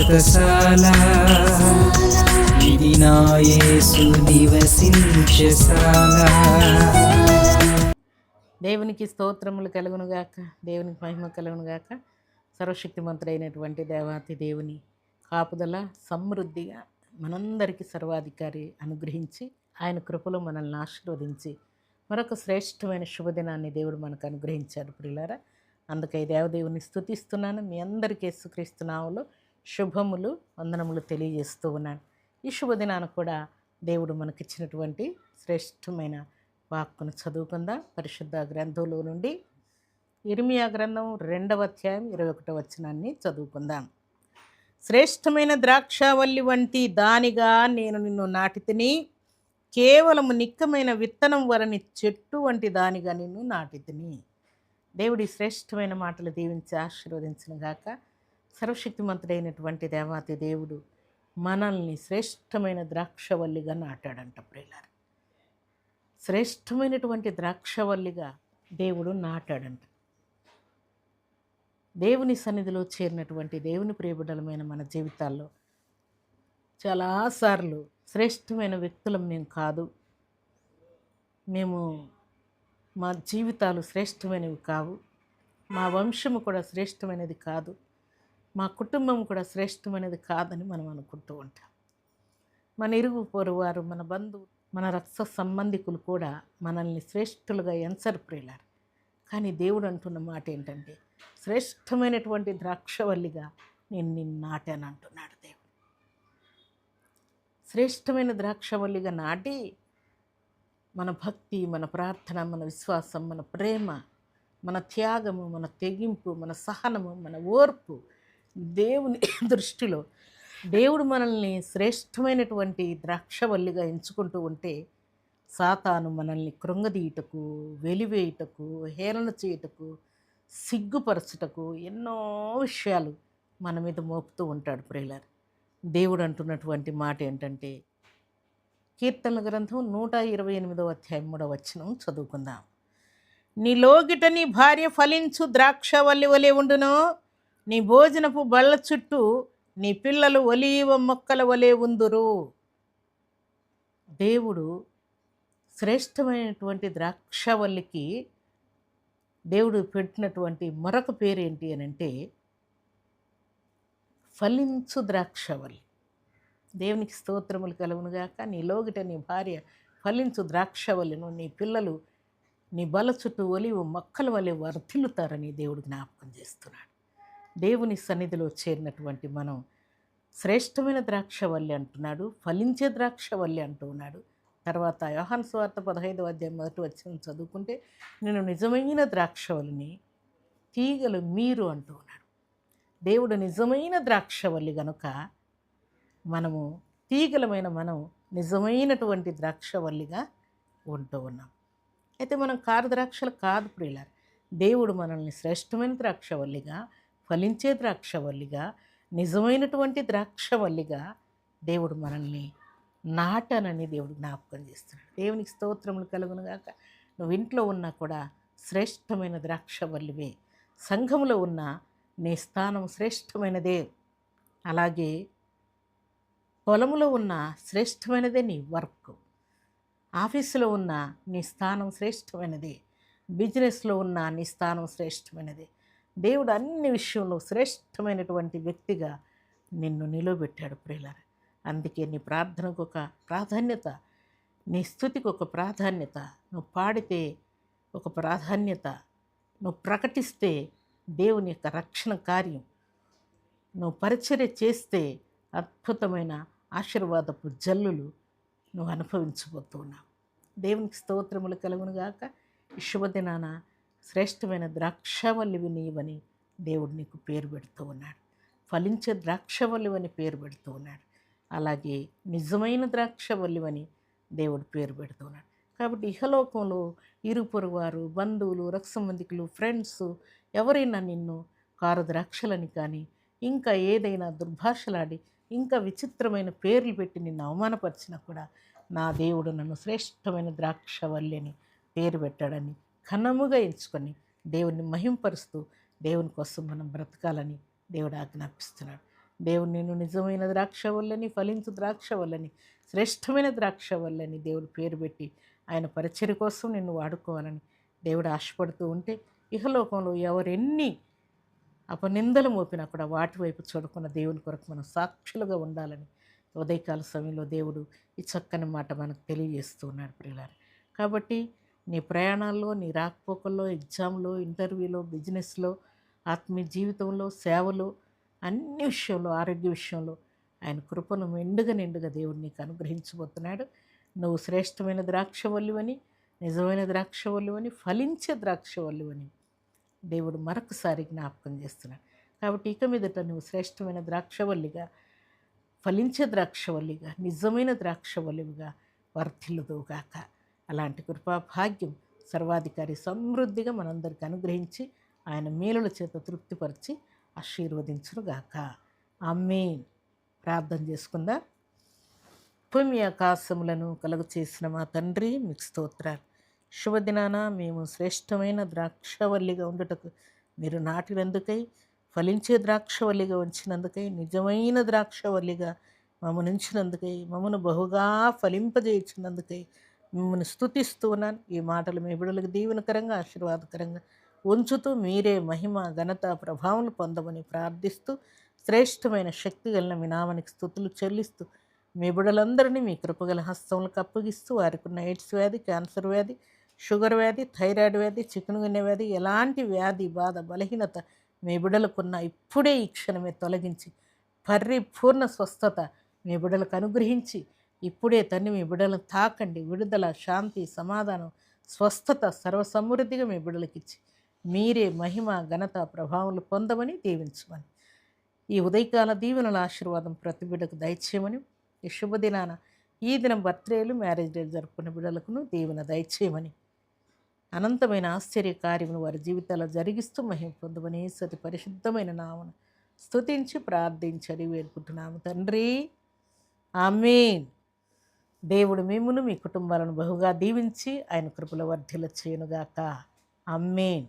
వ్రతశాల ఇది నా యేసు నివసించశాల. దేవునికి స్తోత్రములు కలుగునుగాక, దేవునికి మహిమ కలుగునుగాక. సర్వశక్తిమంతుడైనటువంటి దేవాతి దేవుని కాపుదల సమృద్ధిగా మనందరికీ సర్వాధికారి అనుగ్రహించి ఆయన కృపలో మనల్ని ఆశీర్వదించి మరొక శ్రేష్టమైన శుభదినాన్ని దేవుడు మనకు అనుగ్రహించాడు ప్రియులారా. అందుకే దేవదేవుని స్తుతిస్తున్నాను. మీ అందరికీ యేసుక్రీస్తు నామములో శుభములు వందనములు తెలియజేస్తూ ఉన్నాను. ఈ శుభదినాన్ని కూడా దేవుడు మనకిచ్చినటువంటి శ్రేష్టమైన వాక్కును చదువుకుందాం. పరిశుద్ధ గ్రంథంలో నుండి ఇర్మియా గ్రంథం 2వ అధ్యాయం 21వ వచనాన్ని చదువుకుందాం. శ్రేష్టమైన ద్రాక్షావల్లి వంటి దానిగా నేను నిన్ను నాటితిని, కేవలము నిక్కమైన విత్తనం వలని చెట్టు వంటి దానిగా నిన్ను నాటితిని. దేవుడి శ్రేష్టమైన మాటలు దీవించి ఆశీర్వదించును గాక. సర్వశక్తిమంతుడైనటువంటి దేవాతి దేవుడు మనల్ని శ్రేష్టమైన ద్రాక్షవల్లిగా నాటాడంట ప్రియులారా. శ్రేష్టమైనటువంటి ద్రాక్షవల్లిగా దేవుడు నాటాడంట. దేవుని సన్నిధిలో చేరినటువంటి దేవుని ప్రియబిడ్డలమైన మన జీవితాల్లో చాలాసార్లు శ్రేష్టమైన వ్యక్తులం మేము కాదు, మేము మా జీవితాలు శ్రేష్టమైనవి కావు, మా వంశము కూడా శ్రేష్టమైనది కాదు, మా కుటుంబం కూడా శ్రేష్టమైనది కాదని మనం అనుకుంటూ ఉంటాం. మన ఇరుగు పొరువారు, మన బంధువు, మన రక్త సంబంధికులు కూడా మనల్ని శ్రేష్ఠులుగా ఎంచరు ప్రియులారు. కానీ దేవుడు అంటున్న మాట ఏంటంటే, శ్రేష్టమైనటువంటి ద్రాక్షవల్లిగా నేను నిన్ను నాటాను అంటున్నాడు దేవుడు. శ్రేష్టమైన ద్రాక్షవల్లిగా నాటి మన భక్తి, మన ప్రార్థన, మన విశ్వాసం, మన ప్రేమ, మన త్యాగము, మన తెగింపు, మన సహనము, మన ఓర్పు దేవుని దృష్టిలో దేవుడు మనల్ని శ్రేష్టమైనటువంటి ద్రాక్షవల్లిగా ఎంచుకుంటూ ఉంటే సాతాను మనల్ని కృంగదీయుటకు, వెలివేయుటకు, హేళన చేయుటకు, సిగ్గుపరచుటకు ఎన్నో విషయాలు మన మీద మోపుతూ ఉంటాడు ప్రియులారు. దేవుడు అంటున్నటువంటి మాట ఏంటంటే, కీర్తనల గ్రంథం 128వ అధ్యాయం 3వ వచనం చదువుకుందాం. నీ లోగిట నీ భార్య ఫలించు ద్రాక్షవల్లి వలె ఉండును, నీ భోజనపు బళ్ళ చుట్టూ నీ పిల్లలు ఒలీవ మొక్కల వలె ఉందురు. దేవుడు శ్రేష్టమైనటువంటి ద్రాక్షవల్లికి దేవుడు పెట్టినటువంటి మరొక పేరు ఏంటి అని అంటే ఫలించు ద్రాక్షవల్లి. దేవునికి స్తోత్రములు కలుగునుగాక. నీ లోగిట నీ భార్య ఫలించు ద్రాక్షవల్లిను, నీ పిల్లలు నీ బల చుట్టూ ఒలివ మొక్కల వలె వర్ధిల్లుతారని దేవుడు జ్ఞాపకం చేస్తున్నాడు. దేవుని సన్నిధిలో చేరినటువంటి మనం శ్రేష్టమైన ద్రాక్షవల్లి అంటున్నాడు, ఫలించే ద్రాక్షవల్లి అంటూ ఉన్నాడు. తర్వాత యోహాను సువార్త 15వ అధ్యాయం 1వ వచనం చదువుకుంటే, నేను నిజమైన ద్రాక్షవల్లిని, తీగలు మీరు అంటూ ఉన్నాడు. దేవుడు నిజమైన ద్రాక్షవల్లి గనుక మనము తీగలమైన మనం నిజమైనటువంటి ద్రాక్షవల్లిగా ఉంటూ ఉన్నాం. అయితే మనం కారు ద్రాక్షలు కాదు ప్రియులారు. దేవుడు మనల్ని శ్రేష్టమైన ద్రాక్షవల్లిగా, ఫలించే ద్రాక్షవల్లిగా, నిజమైనటువంటి ద్రాక్షవల్లిగా దేవుడు మనల్ని నాటనని దేవుడు జ్ఞాపకం చేస్తున్నాడు. దేవునికి స్తోత్రములు కలుగునుగాక. నువ్వు ఇంట్లో ఉన్నా కూడా శ్రేష్టమైన ద్రాక్షవల్లివే. సంఘంలో ఉన్న నీ స్థానం శ్రేష్టమైనదే. అలాగే పొలంలో ఉన్న శ్రేష్టమైనదే నీ వర్క్. ఆఫీసులో ఉన్న నీ స్థానం శ్రేష్టమైనదే. బిజినెస్లో ఉన్న నీ స్థానం శ్రేష్టమైనదే. దేవుడు అన్ని విషయంలో శ్రేష్టమైనటువంటి వ్యక్తిగా నిన్ను నిలవబెట్టాడు ప్రియులారా. అందుకే నీ ప్రార్థనకు ఒక ప్రాధాన్యత, నీ స్తుతికి ఒక ప్రాధాన్యత, నువ్వు పాడితే ఒక ప్రాధాన్యత, నువ్వు ప్రకటిస్తే దేవుని యొక్క రక్షణ కార్యం, నువ్వు పరిచర్య చేస్తే అద్భుతమైన ఆశీర్వాదపు జల్లులు నువ్వు అనుభవించబోతున్నావు. దేవునికి స్తోత్రములు కలుగునుగాక. ఈ శుభదినాన శ్రేష్టమైన ద్రాక్షవల్లివి నీవని దేవుడు నీకు పేరు పెడుతూ ఉన్నాడు. ఫలించే ద్రాక్షవల్లివని పేరు పెడుతూ ఉన్నాడు. అలాగే నిజమైన ద్రాక్షవల్లివని దేవుడు పేరు పెడుతూ ఉన్నాడు. కాబట్టి ఇహలోకంలో ఇరుగు పొరుగువారు, బంధువులు, రక్త సంబంధికులు, ఫ్రెండ్స్ ఎవరైనా నిన్ను కారు ద్రాక్షలని కానీ ఇంకా ఏదైనా దుర్భాషలాడి ఇంకా విచిత్రమైన పేర్లు పెట్టి నిన్ను అవమానపరిచినా కూడా నా దేవుడు నన్ను శ్రేష్టమైన ద్రాక్షవల్లిని పేరు పెట్టాడని ఘనముగా ఎంచుకొని దేవుని మహింపరుస్తూ దేవుని కోసం మనం బ్రతకాలని దేవుడు ఆజ్ఞాపిస్తున్నాడు. దేవుడు నిన్ను నిజమైన ద్రాక్షవల్లని, ఫలించు ద్రాక్షవల్లని, శ్రేష్టమైన ద్రాక్షవల్లని దేవుడు పేరు పెట్టి ఆయన పరిచర్య కోసం నిన్ను వాడుకోవాలని దేవుడు ఆశపడుతూ ఉంటే, ఇహలోకంలో ఎవరెన్ని అపనిందలు మోపినా కూడా వాటి వైపు చూడకుండా దేవుని కొరకు మనం సాక్షులుగా ఉండాలని ఉదయకాల సమయంలో దేవుడు ఈ చక్కని మాట మనకు తెలియజేస్తూ ఉన్నాడు ప్రియులారా. కాబట్టి నీ ప్రయాణాల్లో, నీ రాకపోకల్లో, ఎగ్జామ్లో, ఇంటర్వ్యూలో, బిజినెస్లో, ఆత్మీయ జీవితంలో, సేవలో, అన్ని విషయంలో, ఆరోగ్య విషయంలో ఆయన కృపను నిండుగా దేవుడు నీకు అనుగ్రహించబోతున్నాడు. నువ్వు శ్రేష్టమైన ద్రాక్షవల్లివని, నిజమైన ద్రాక్షవల్లివని, ఫలించే ద్రాక్షవల్లివని దేవుడు మరొకసారి జ్ఞాపకం చేస్తున్నాడు. కాబట్టి ఇక మీదట నువ్వు శ్రేష్టమైన ద్రాక్షవల్లిగా, ఫలించే ద్రాక్షవల్లిగా, నిజమైన ద్రాక్షవల్లిగా వర్ధిల్లుదువుగాక. అలాంటి కృపా భాగ్యం సర్వాధికారి సమృద్ధిగా మనందరికీ అనుగ్రహించి ఆయన మేలుల చేత తృప్తిపరిచి ఆశీర్వదించునుగాక. ఆమేన్. ప్రార్థన చేసుకుందాం. భూమి ఆకాశములను కలుగు చేసిన మా తండ్రి, మీకు స్తోత్రాలు. శుభదినాన మేము శ్రేష్టమైన ద్రాక్షవల్లిగా ఉండుటకు మీరు నాటినందుకై, ఫలించే ద్రాక్షవల్లిగా ఉంచినందుకై, నిజమైన ద్రాక్షవల్లిగా మమ్మల్ని ఉంచినందుకై, మమ్మను బహుగా ఫలింపజేయించినందుకై మిమ్మల్ని స్తుతిస్తూ ఉన్నాను. ఈ మాటలు మీ బిడ్డలకు దీవెనకరంగా, ఆశీర్వాదకరంగా ఉంచుతూ మీరే మహిమ, ఘనత, ప్రభావం పొందమని ప్రార్థిస్తూ, శ్రేష్టమైన శక్తి కలిగిన మీ నామానికి స్తుతులు చెల్లిస్తూ, మీ బిడ్డలందరినీ మీ కృపగల హస్తములకు అప్పగిస్తూ, వారికి ఉన్న ఎయిడ్స్ వ్యాధి, క్యాన్సర్ వ్యాధి, షుగర్ వ్యాధి, థైరాయిడ్ వ్యాధి, చికున్గున్యా వ్యాధి, ఎలాంటి వ్యాధి, బాధ, బలహీనత మీ బిడ్డలకున్న ఇప్పుడే ఈ క్షణమే తొలగించి పరిపూర్ణ స్వస్థత మీ బిడ్డలకు అనుగ్రహించి, ఇప్పుడే తండ్రి మీ బిడ్డలను తాకండి. విడుదల, శాంతి, సమాధానం, స్వస్థత సర్వసమృద్ధిగా మీ బిడ్డలకు ఇచ్చి మీరే మహిమ, ఘనత, ప్రభావాలు పొందమని దీవించమని, ఈ ఉదయకాల దీవెనల ఆశీర్వాదం ప్రతి బిడ్డకు దయచేయమని, ఈ శుభదినాన ఈ దినం బర్త్డేలు, మ్యారేజ్ డేలు జరుపుకున్న బిడ్డలకును దీవెన దయచేయమని, అనంతమైన ఆశ్చర్య కార్యమును వారి జీవితాల్లో జరిగిస్తూ మహిమ పొందమని సతి పరిశుద్ధమైన నామను స్తుతించి ప్రార్థించి వేడుకుంటున్నాము తండ్రి. ఆమేన్. దేవుడు మిమ్మును మీ కుటుంబాలను బహుగా దీవించి ఆయన కృపల వర్ధిల్ల చేయనుగాక. ఆమేన్.